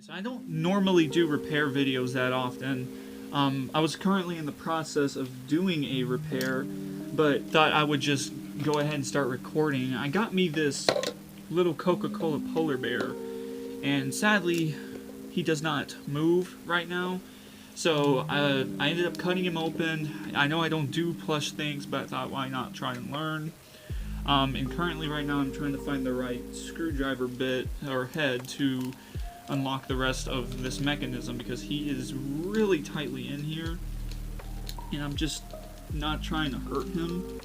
So I don't normally do repair videos that often. I was currently in the process of doing a repair, but thought I would just go ahead and start recording. I got me this little Coca-Cola polar bear, and sadly, he does not move right now. So I ended up cutting him open. I know I don't do plush things, but I thought, why not try and learn? And currently right now I'm trying to find the right screwdriver bit or head to unlock the rest of this mechanism, because he is really tightly in here and I'm just not trying to hurt him.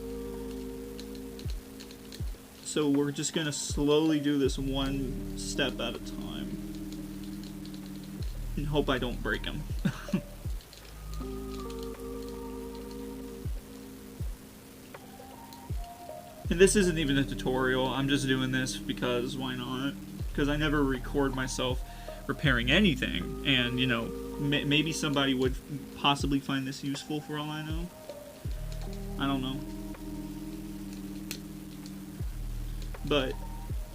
So we're just gonna slowly do this one step at a time and hope I don't break him. And this isn't even a tutorial, I'm just doing this because why not? Because I never record myself repairing anything, and you know, maybe somebody would possibly find this useful for all I know. I don't know. But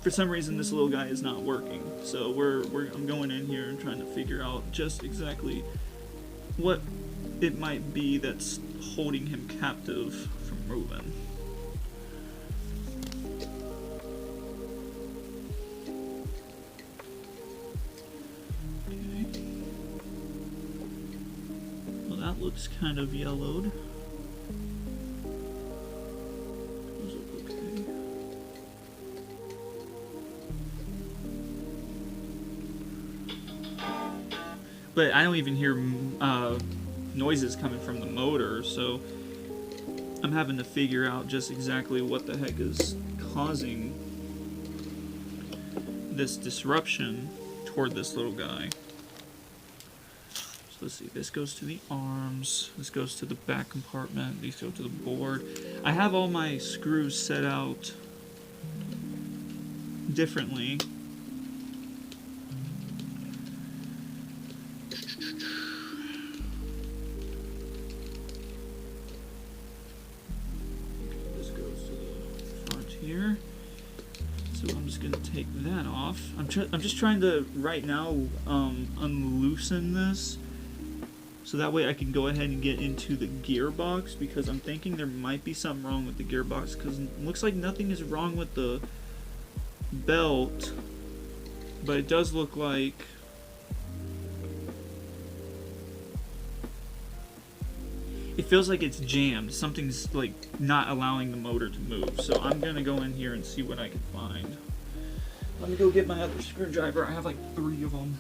for some reason this little guy is not working, so I'm going in here and trying to figure out just exactly what it might be that's holding him captive from moving. That looks kind of yellowed. Those look okay. But I don't even hear noises coming from the motor, so I'm having to figure out just exactly what the heck is causing this disruption toward this little guy. Let's see, this goes to the arms, this goes to the back compartment, these go to the board. I have all my screws set out differently. This goes to the front here. So I'm just going to take that off. I'm just trying to, right now, unloosen this, so that way I can go ahead and get into the gearbox, because I'm thinking there might be something wrong with the gearbox, because it looks like nothing is wrong with the belt, but it does look like it feels like it's jammed. Something's like not allowing the motor to move. So I'm gonna go in here and see what I can find. Let me go get my other screwdriver. I have like 3 of them.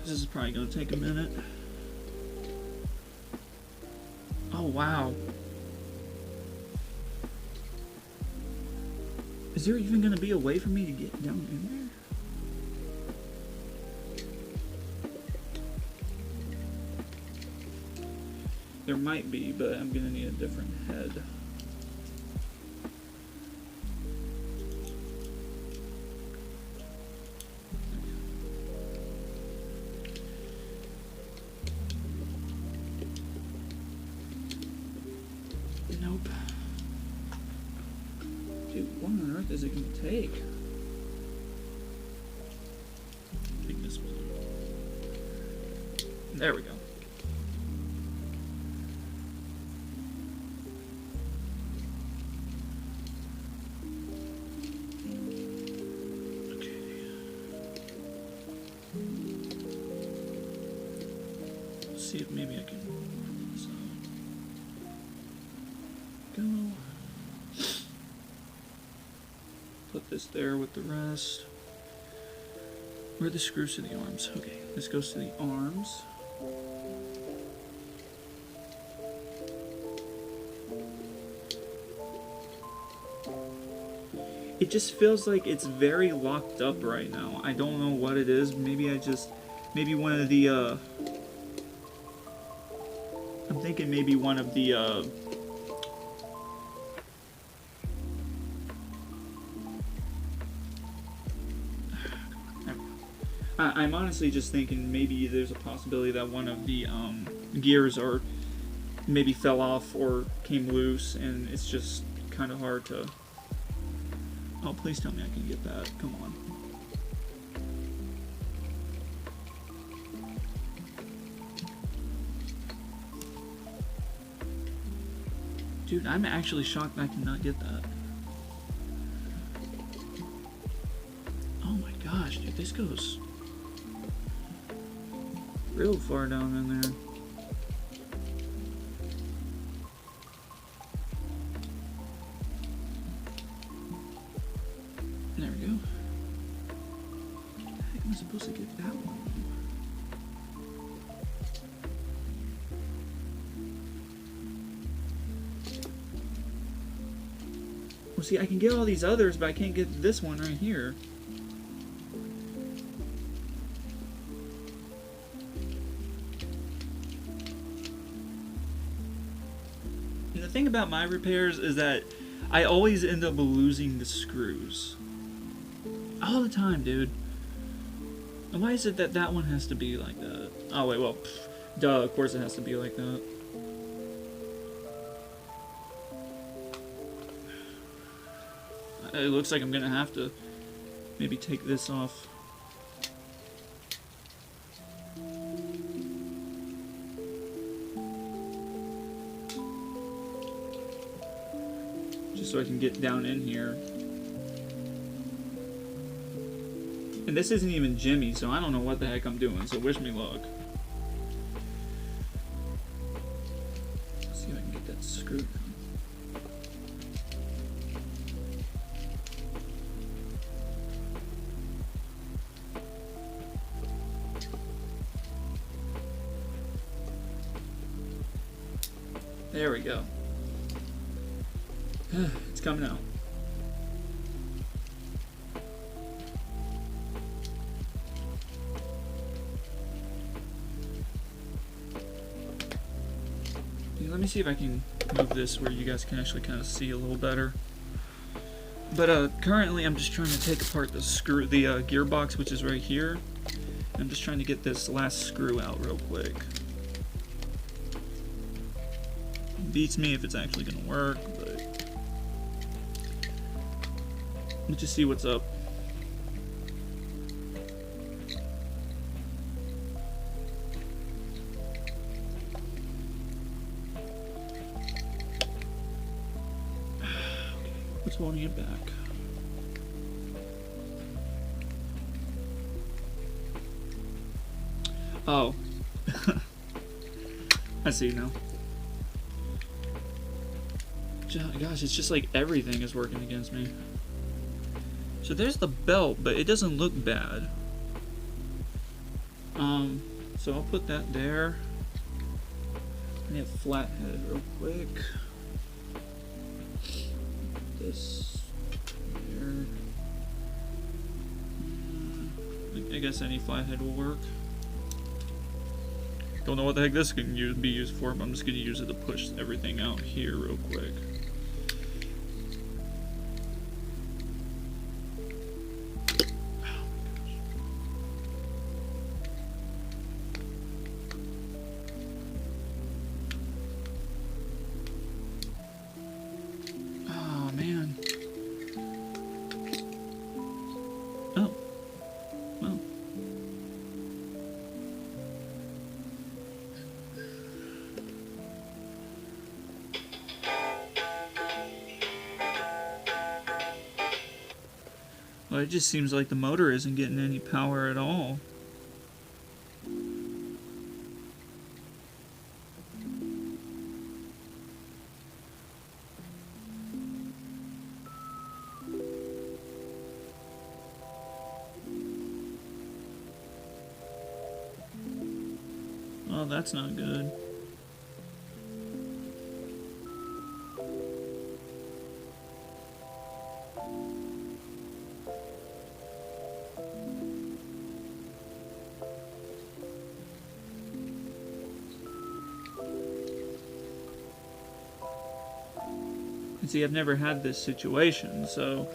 This is probably going to take a minute. Oh, wow. Is there even going to be a way for me to get down in there? There might be, but I'm going to need a different head. Nope. Dude, what on earth is it going to take? I think this one. There we go. Okay. Let's see if maybe I can pull this out. Go. Put this there with the rest. Where are the screws to the arms? Okay, this goes to the arms. It just feels like it's very locked up right now. I don't know what it is. Maybe one of the, I'm thinking maybe one of the, I'm honestly just thinking maybe there's a possibility that one of the gears are maybe fell off or came loose, and it's just kind of hard to... Oh, please tell me I can get that. Come on. Dude, I'm actually shocked I cannot get that. Oh my gosh, dude, this goes real far down in there. There we go. How the heck am I supposed to get that one? Well, see, I can get all these others, but I can't get this one right here. And the thing about my repairs is that I always end up losing the screws. All the time, dude. And why is it that that one has to be like that? Oh, wait, well, duh, of course it has to be like that. It looks like I'm gonna have to maybe take this off. Just so I can get down in here. And this isn't even Jimmy, so I don't know what the heck I'm doing, so wish me luck. Let's see if I can get that screw. There we go. It's coming out. Let me see if I can move this where you guys can actually kind of see a little better. But currently I'm just trying to take apart the gearbox, which is right here. I'm just trying to get this last screw out real quick. Beats me if it's actually gonna work, but let's just see what's up. What's holding it back? Oh. I see now. Gosh, it's just like everything is working against me. So there's the belt, but it doesn't look bad. So I'll put that there. I need a flathead real quick. This there. I guess any flathead will work. Don't know what the heck this can be used for, but I'm just going to use it to push everything out here real quick. Oh, man. Oh. Well. Well, it just seems like the motor isn't getting any power at all. Oh, that's not good. See, I've never had this situation, so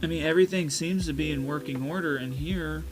I mean, everything seems to be in working order in here.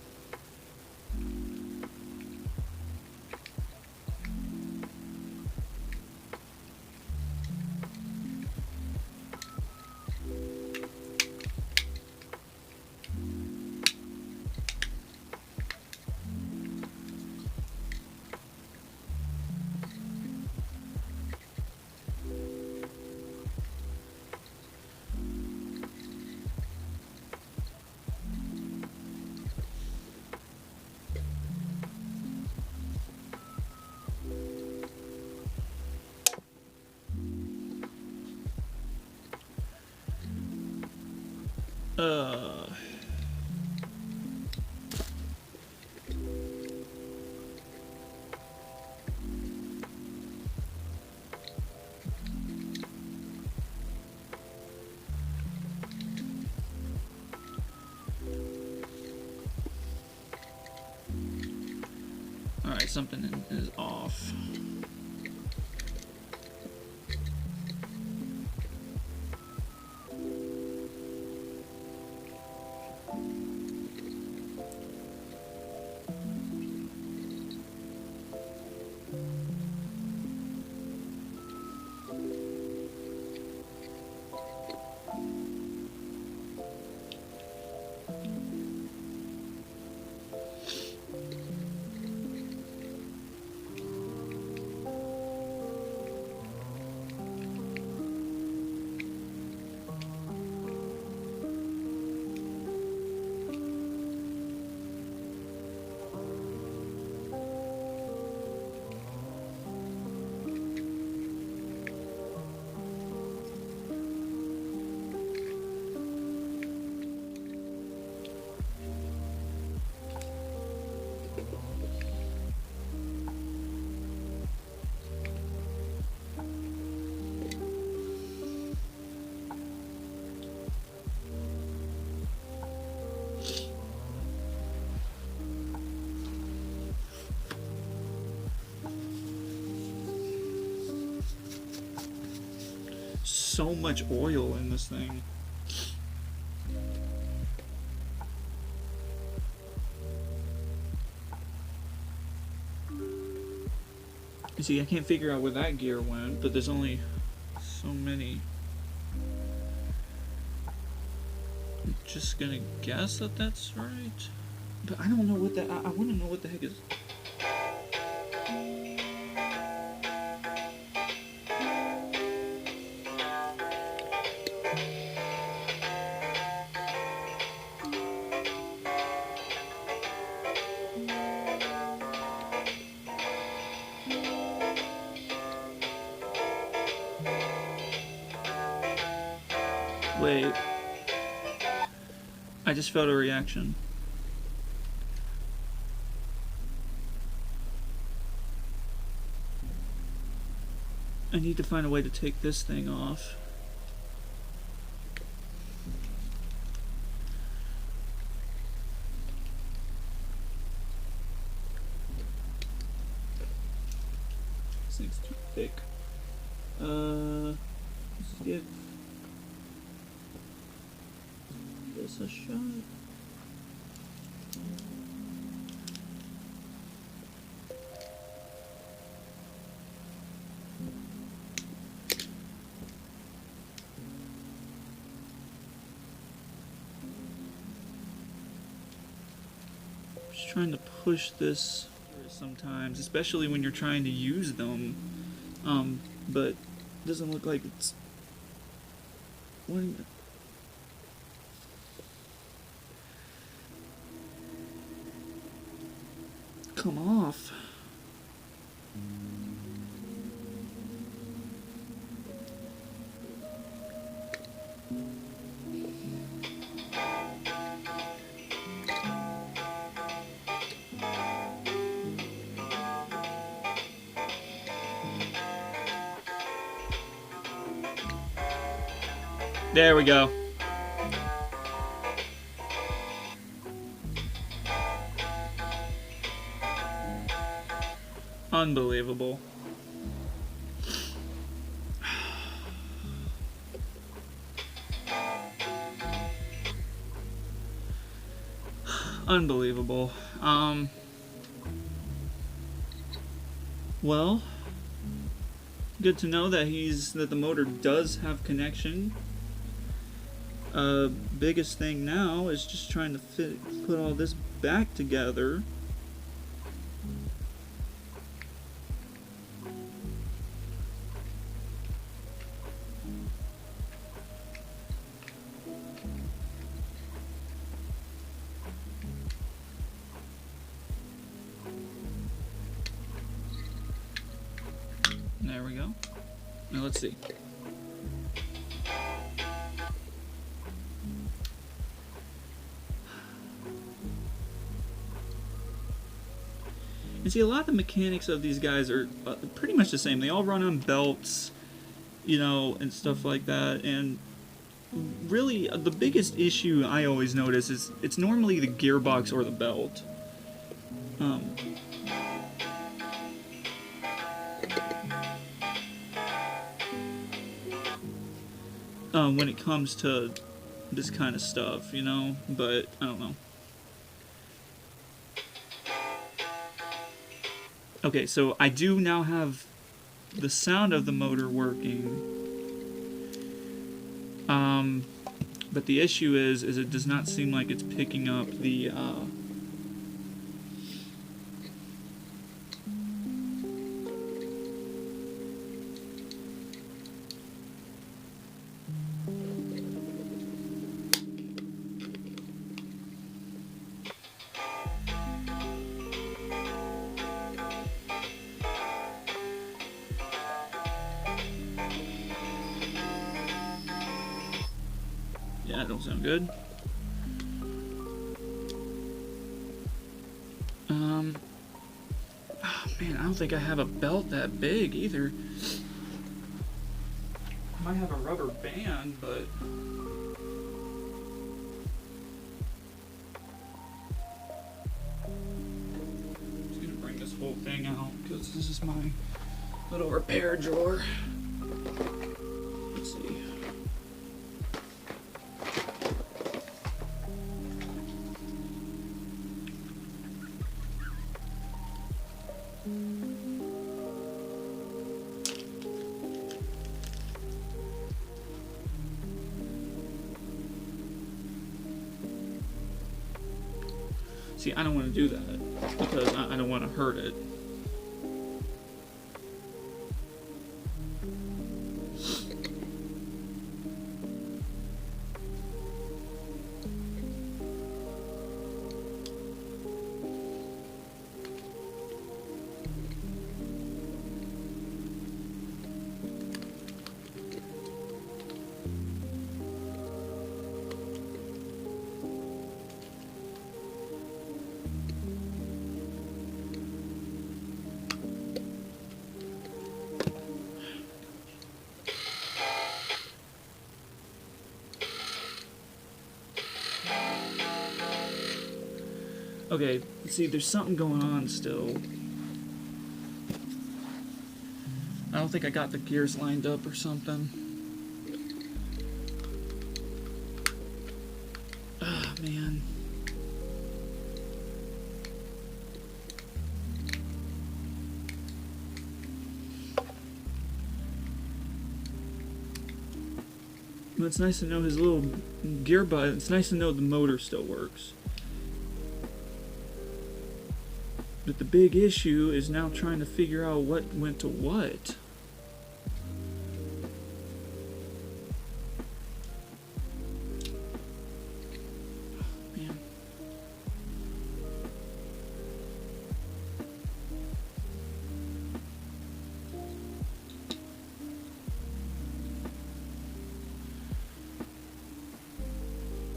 Alright, something is off. So much oil in this thing. You see, I can't figure out where that gear went, but there's only so many. I'm just gonna guess that that's right, but I don't know what that. I want to know what the heck is. Wait. I just felt a reaction. I need to find a way to take this thing off. This thing's too thick. Let's give this a shot. Just trying to push this sometimes, especially when you're trying to use them, but it doesn't look like it's wanting to. Come off. There we go. Unbelievable. Unbelievable. Well, good to know that the motor does have connection. Biggest thing now is just trying to put all this back together. There we go. Now let's see. And see, a lot of the mechanics of these guys are pretty much the same. They all run on belts, you know, and stuff like that. And really, the biggest issue I always notice is it's normally the gearbox or the belt. When it comes to this kind of stuff, you know, but I don't know. Okay, so I do now have the sound of the motor working. But the issue is it does not seem like it's picking up the yeah, that don't sound good. Oh man, I don't think I have a belt that big either. I might have a rubber band, but I'm just gonna bring this whole thing out because this is my little repair drawer. Let's see. See, I don't want to do that because I don't want to hurt it. Okay, see, there's something going on still. I don't think I got the gears lined up or something. Ah, man. Well, it's nice to know his little gear button. It's nice to know the motor still works. But the big issue is now trying to figure out what went to what. Man.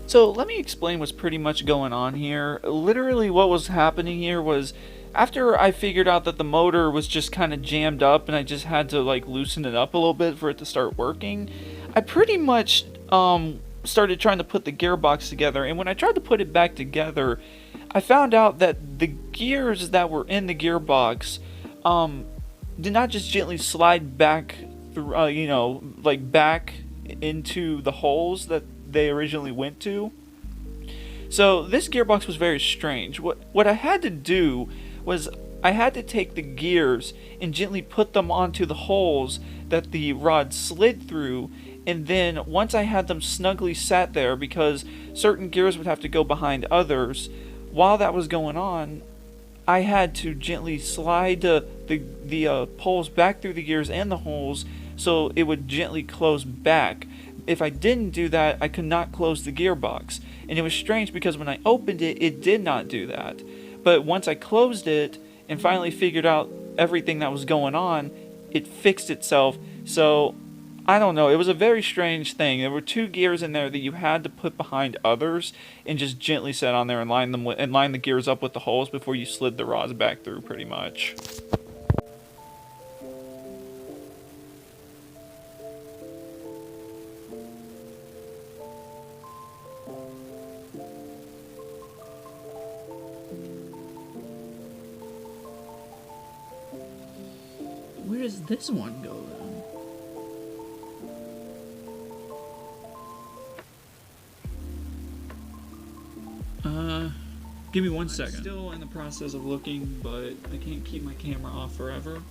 So let me explain what's pretty much going on here. Literally what was happening here was after I figured out that the motor was just kind of jammed up and I just had to like loosen it up a little bit for it to start working, I pretty much started trying to put the gearbox together, and when I tried to put it back together, I found out that the gears that were in the gearbox did not just gently slide back through, you know, like back into the holes that they originally went to. So this gearbox was very strange. What I had to do was I had to take the gears and gently put them onto the holes that the rod slid through, and then once I had them snugly sat there, because certain gears would have to go behind others, while that was going on, I had to gently slide the poles back through the gears and the holes so it would gently close back. If I didn't do that, I could not close the gearbox. And it was strange because when I opened it, it did not do that. But once I closed it and finally figured out everything that was going on, it fixed itself. So I don't know. It was a very strange thing. There were two gears in there that you had to put behind others and just gently set on there and line them and line the gears up with the holes before you slid the rods back through, pretty much. Where does this one go then? Give me 1 second. I'm still in the process of looking, but I can't keep my camera off forever.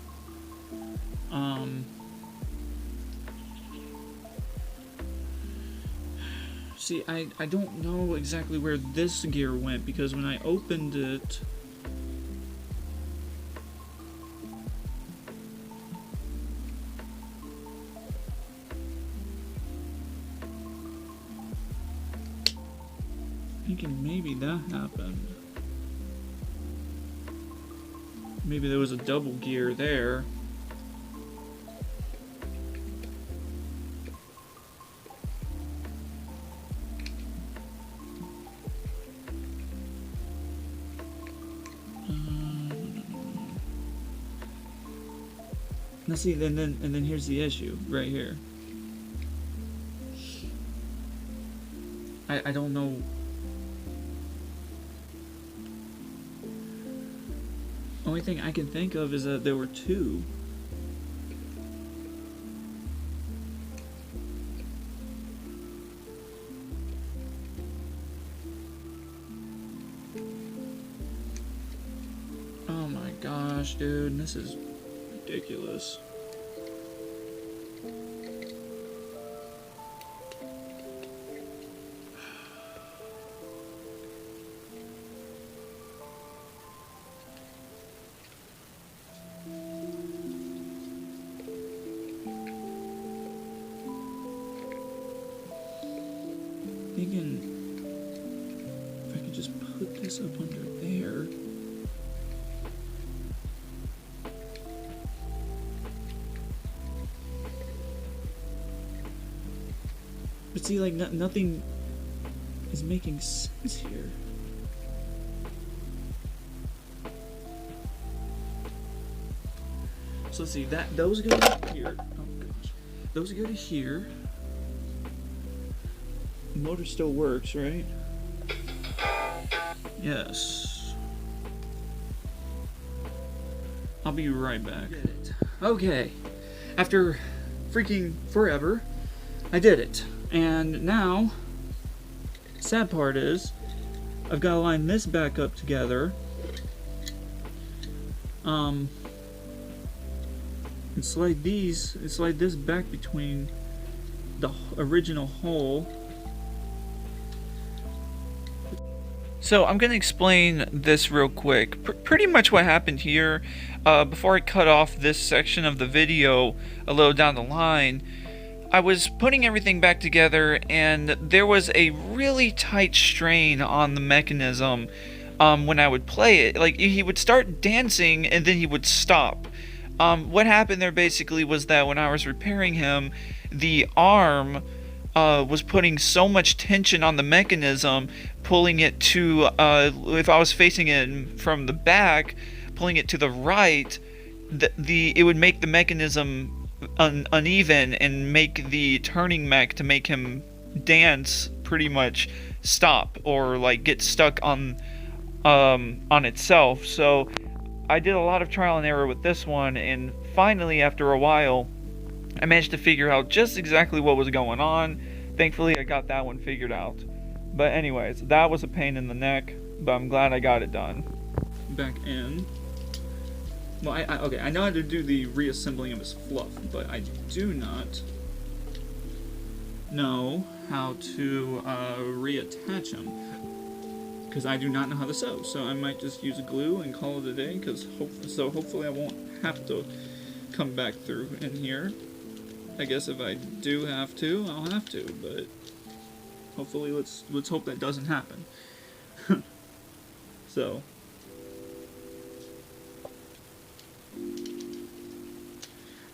See, I don't know exactly where this gear went, because when I opened it... thinking maybe that happened. Maybe there was a double gear there. Now see, and then here's the issue right here. I don't know. Only thing I can think of is that there were two. Oh my gosh, dude, this is ridiculous. Thinking if I could just put this up under there. But see, like, nothing is making sense here. So let's see, those go to here. Oh gosh. Those go to here. The motor still works, right? Yes. I'll be right back. Okay. After freaking forever, I did it. And now, sad part is, I've got to line this back up together. And slide this back between the original hole. So I'm going to explain this real quick. Pretty much what happened here, before I cut off this section of the video a little down the line, I was putting everything back together and there was a really tight strain on the mechanism when I would play it. Like, he would start dancing and then he would stop. What happened there basically was that when I was repairing him, the arm was putting so much tension on the mechanism, pulling it to, if I was facing it from the back, pulling it to the right, it would make the mechanism uneven and make the turning mech to make him dance pretty much stop or like get stuck on itself. So I did a lot of trial and error with this one, and finally after a while I managed to figure out just exactly what was going on. Thankfully I got that one figured out. But anyways, that was a pain in the neck, but I'm glad I got it done. Back in. Well, okay, I know how to do the reassembling of his fluff, but I do not know how to reattach him, because I do not know how to sew. So I might just use glue and call it a day, because hopefully I won't have to come back through in here. I guess if I do have to, I'll have to, but hopefully let's hope that doesn't happen. So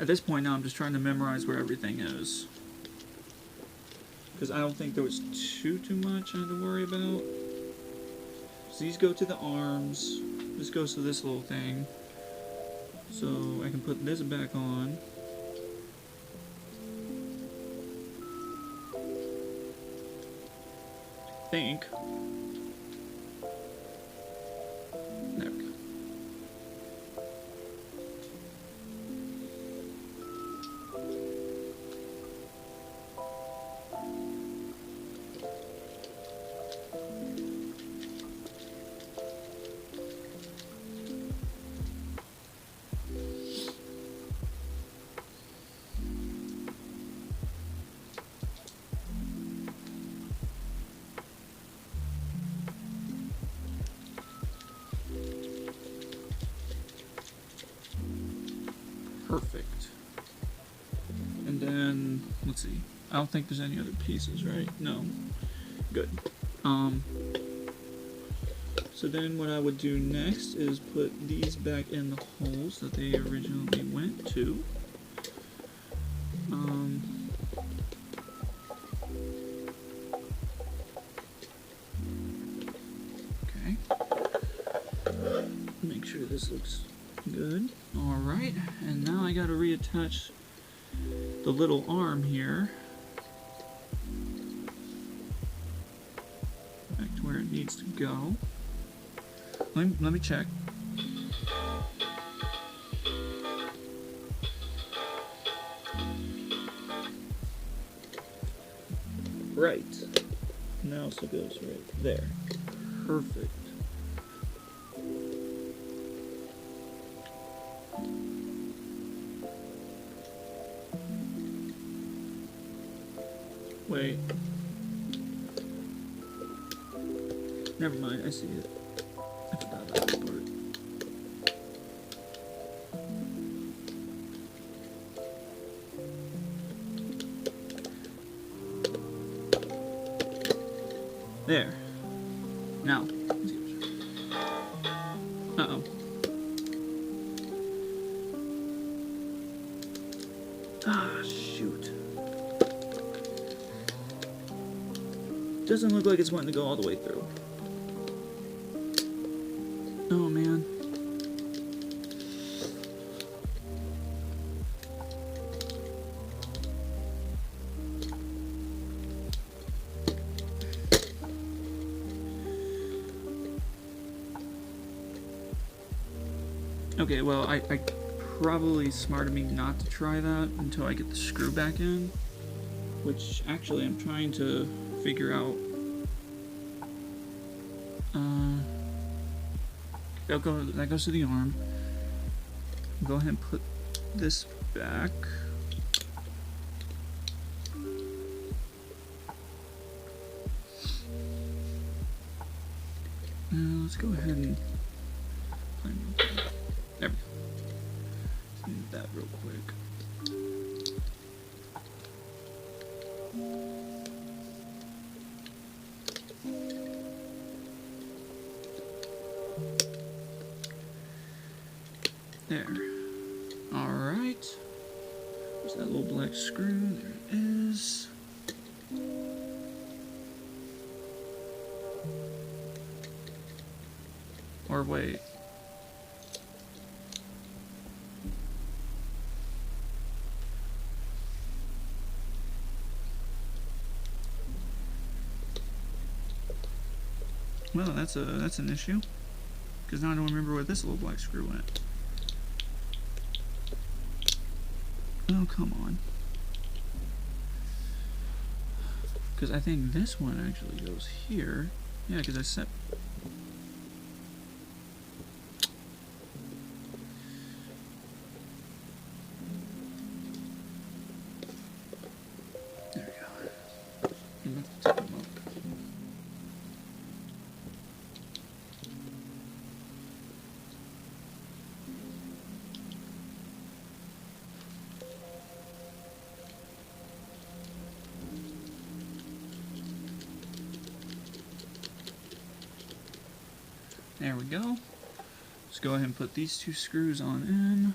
At this point now, I'm just trying to memorize where everything is. Because I don't think there was too much I had to worry about. So these go to the arms. This goes to this little thing. So I can put this back on. I think. There we go. Perfect. And then, let's see. I don't think there's any other pieces, right? No. Good. So then what I would do next is put these back in the holes that they originally went to. Okay. Make sure this looks good. Alright, and now I gotta reattach the little arm here back to where it needs to go. Let me check. Right. Now so it goes right there. Perfect. Wait. Never mind, I see it. I forgot about that part. There. Now, let's get it. Uh-oh. Ah, shoot. Doesn't look like it's wanting to go all the way through. Oh, man. Okay, well, I probably smart of me not to try that until I get the screw back in, which actually I'm trying to figure out. That goes to the arm. Go ahead and put this back. Let's go ahead and there we go. Let's do that real quick. There. Alright. There's that little black screw. There it is. Or wait. Well, that's an issue. Because now I don't remember where this little black screw went. Oh, come on. Because I think this one actually goes here. Yeah, because I set... There we go. I'm going to take them up. There we go. Let's go ahead and put these two screws on in.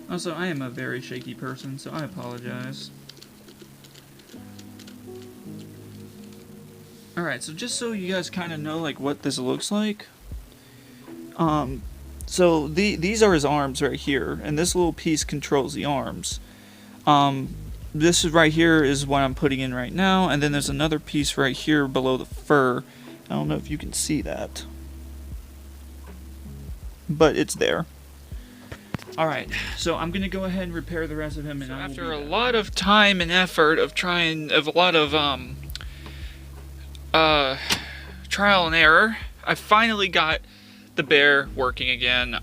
Also, I am a very shaky person, so I apologize. Alright, so just so you guys kind of know like what this looks like. So these are his arms right here, and this little piece controls the arms. This is right here is what I'm putting in right now, and then there's another piece right here below the fur. I don't know if you can see that, but it's there. Alright, so I'm gonna go ahead and repair the rest of him, and so after a lot of time and effort of a lot of trial and error, I finally got the bear working again.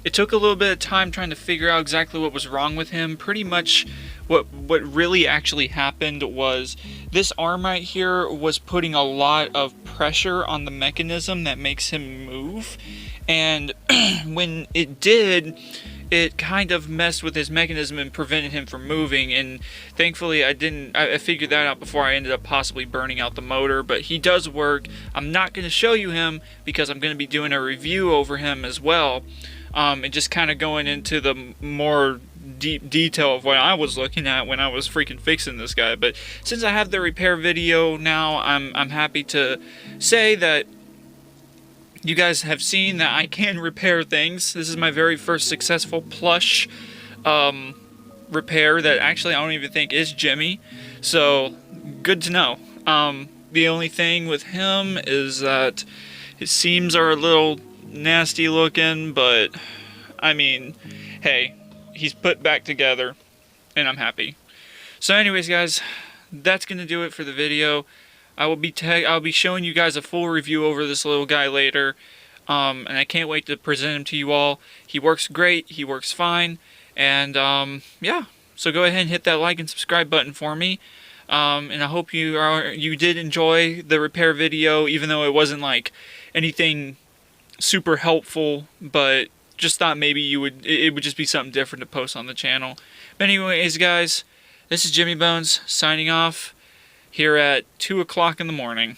It took a little bit of time trying to figure out exactly what was wrong with him. Pretty much what really actually happened was this arm right here was putting a lot of pressure on the mechanism that makes him move, and when it did, it kind of messed with his mechanism and prevented him from moving. And thankfully I figured that out before I ended up possibly burning out the motor. But he does work. I'm not going to show you him because I'm going to be doing a review over him as well, and just kind of going into the more deep detail of what I was looking at when I was freaking fixing this guy. But since I have the repair video now, I'm happy to say that you guys have seen that I can repair things. This is my very first successful plush repair that actually I don't even think is Jimmy. So, good to know. The only thing with him is that his seams are a little nasty looking, but I mean, hey, he's put back together and I'm happy. So anyways, guys, that's gonna do it for the video. I'll be showing you guys a full review over this little guy later, and I can't wait to present him to you all. He works great, he works fine, and yeah. So go ahead and hit that like and subscribe button for me, and I hope you did enjoy the repair video, even though it wasn't like anything super helpful, but just thought maybe it would just be something different to post on the channel. But anyways, guys, this is Jimmy Bones signing off here at 2 o'clock in the morning.